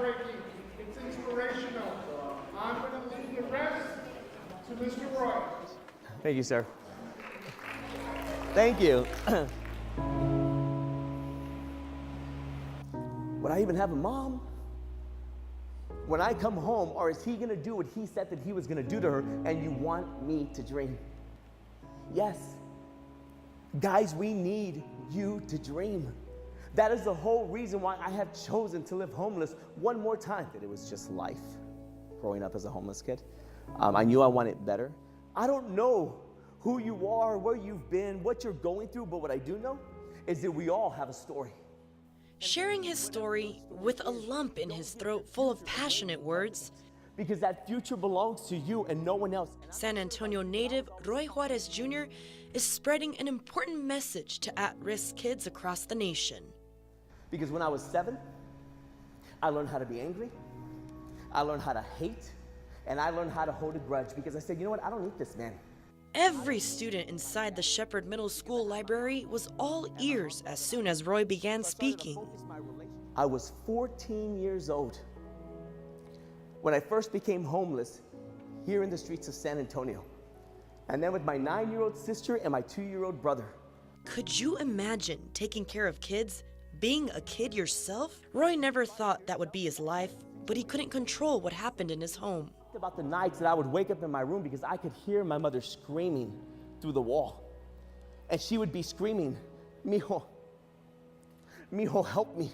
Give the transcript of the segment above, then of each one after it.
groundbreaking. It's inspirational. I'm going to leave the rest to Mr. Roy. Thank you, sir. Thank you. Would I even have a mom? When I come home, or is he gonna do what he said that he was gonna do to her, and you want me to dream? Yes. Guys, we need you to dream. That is the whole reason why I have chosen to live homeless one more time. That it was just life, growing up as a homeless kid. I knew I wanted better. I don't know who you are, where you've been, what you're going through, but what I do know is that we all have a story. Sharing his story with a lump in his throat full of passionate words. Because that future belongs to you and no one else. San Antonio native Roy Juarez Jr. is spreading an important message to at-risk kids across the nation. Because when I was 7, I learned how to be angry, I learned how to hate, and I learned how to hold a grudge because I said, you know what, I don't need this man. Every student inside the Shepherd Middle School library was all ears as soon as Roy began speaking. I was 14 years old when I first became homeless here in the streets of San Antonio. And then with my 9-year-old sister and my 2-year-old brother. Could you imagine taking care of kids, being a kid yourself? Roy never thought that would be his life, but he couldn't control what happened in his home. About the nights that I would wake up in my room because I could hear my mother screaming through the wall. And she would be screaming, mijo, mijo, help me.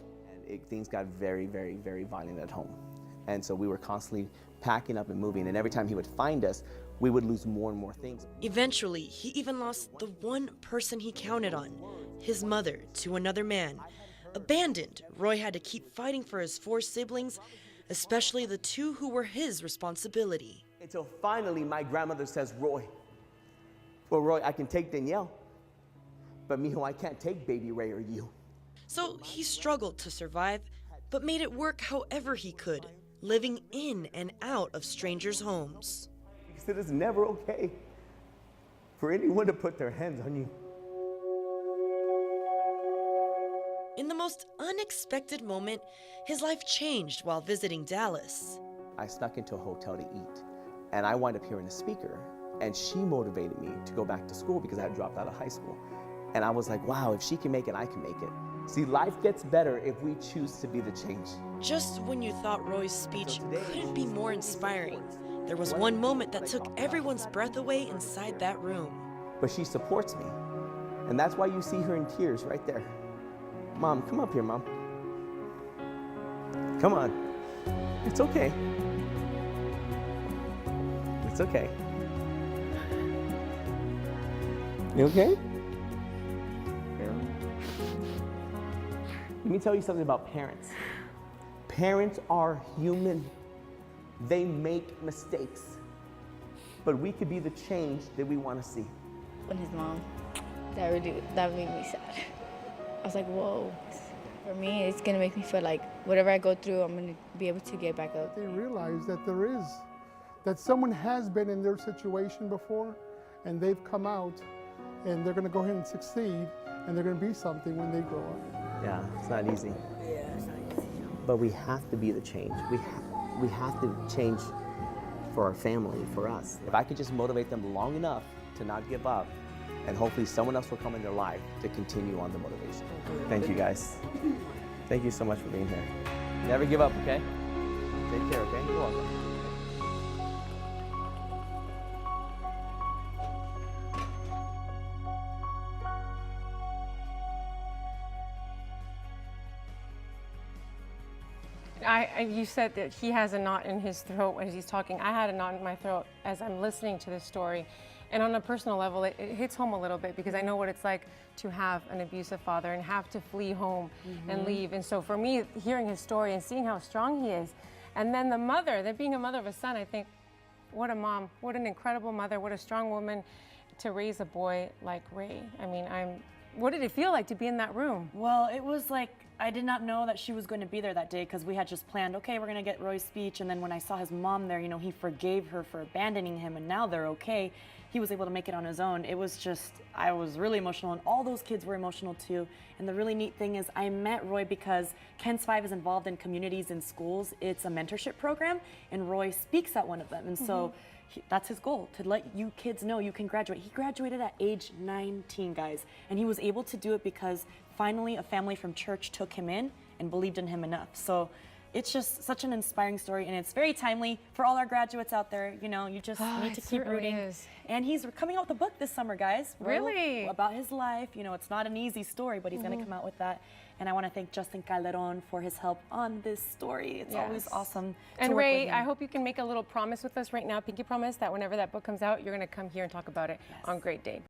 And things got very, very, very violent at home. And so we were constantly packing up and moving. And every time he would find us, we would lose more and more things. Eventually, he even lost the one person he counted on, his mother, to another man. Abandoned, Roy had to keep fighting for his 4 siblings, especially the 2 who were his responsibility. Until finally my grandmother says, Roy, well, Roy, I can take Danielle, but mijo, I can't take baby Ray or you. So he struggled to survive, but made it work however he could, living in and out of strangers' homes. Because it is never okay for anyone to put their hands on you. In the most unexpected moment, his life changed while visiting Dallas. I snuck into a hotel to eat, and I wound up hearing a speaker, and she motivated me to go back to school because I had dropped out of high school. And I was like, wow, if she can make it, I can make it. See, life gets better if we choose to be the change. Just when you thought Roy's speech couldn't be more inspiring, there was one moment that took everyone's breath away inside that room. But she supports me, and that's why you see her in tears right there. Mom, come up here, Mom. Come on. It's okay. It's okay. You okay? Let me tell you something about parents. Parents are human. They make mistakes. But we could be the change that we want to see. When his mom, that made me sad. I was like, whoa. For me, it's gonna make me feel like whatever I go through, I'm gonna be able to get back up. They realize that that someone has been in their situation before, and they've come out, and they're gonna go ahead and succeed, and they're gonna be something when they grow up. Yeah, it's not easy. Yeah, it's not easy. But we have to be the change. We have to change for our family, for us. If I could just motivate them long enough to not give up, and hopefully someone else will come in their life to continue on the motivation. Thank you, guys. Thank you so much for being here. Never give up, okay? Take care, okay? You're welcome. You said that he has a knot in his throat as he's talking. I had a knot in my throat as I'm listening to this story. And on a personal level, it hits home a little bit because I know what it's like to have an abusive father and have to flee home and leave. And so for me, hearing his story and seeing how strong he is, and then the mother, that being a mother of a son, I think, what a mom, what an incredible mother, what a strong woman to raise a boy like Ray. I mean, what did it feel like to be in that room? Well, it was like, I did not know that she was going to be there that day because we had just planned, okay, we're going to get Roy's speech. And then when I saw his mom there, you know, he forgave her for abandoning him and now they're okay. He was able to make it on his own. It was just, I was really emotional, and all those kids were emotional too. And the really neat thing is I met Roy because KENS5 is involved in communities and schools. It's a mentorship program, and Roy speaks at one of them. And so that's his goal, to let you kids know you can graduate. He graduated at age 19, guys. And he was able to do it because finally a family from church took him in and believed in him enough. So it's just such an inspiring story, and it's very timely for all our graduates out there. You know, you just need to keep rooting. Is. And he's coming out with a book this summer, guys. Really? About his life. You know, it's not an easy story, but he's going to come out with that. And I want to thank Justin Calderon for his help on this story. It's always awesome to And work with Ray, him. I hope you can make a little promise with us right now, pinky promise, that whenever that book comes out, you're going to come here and talk about it on Great Day.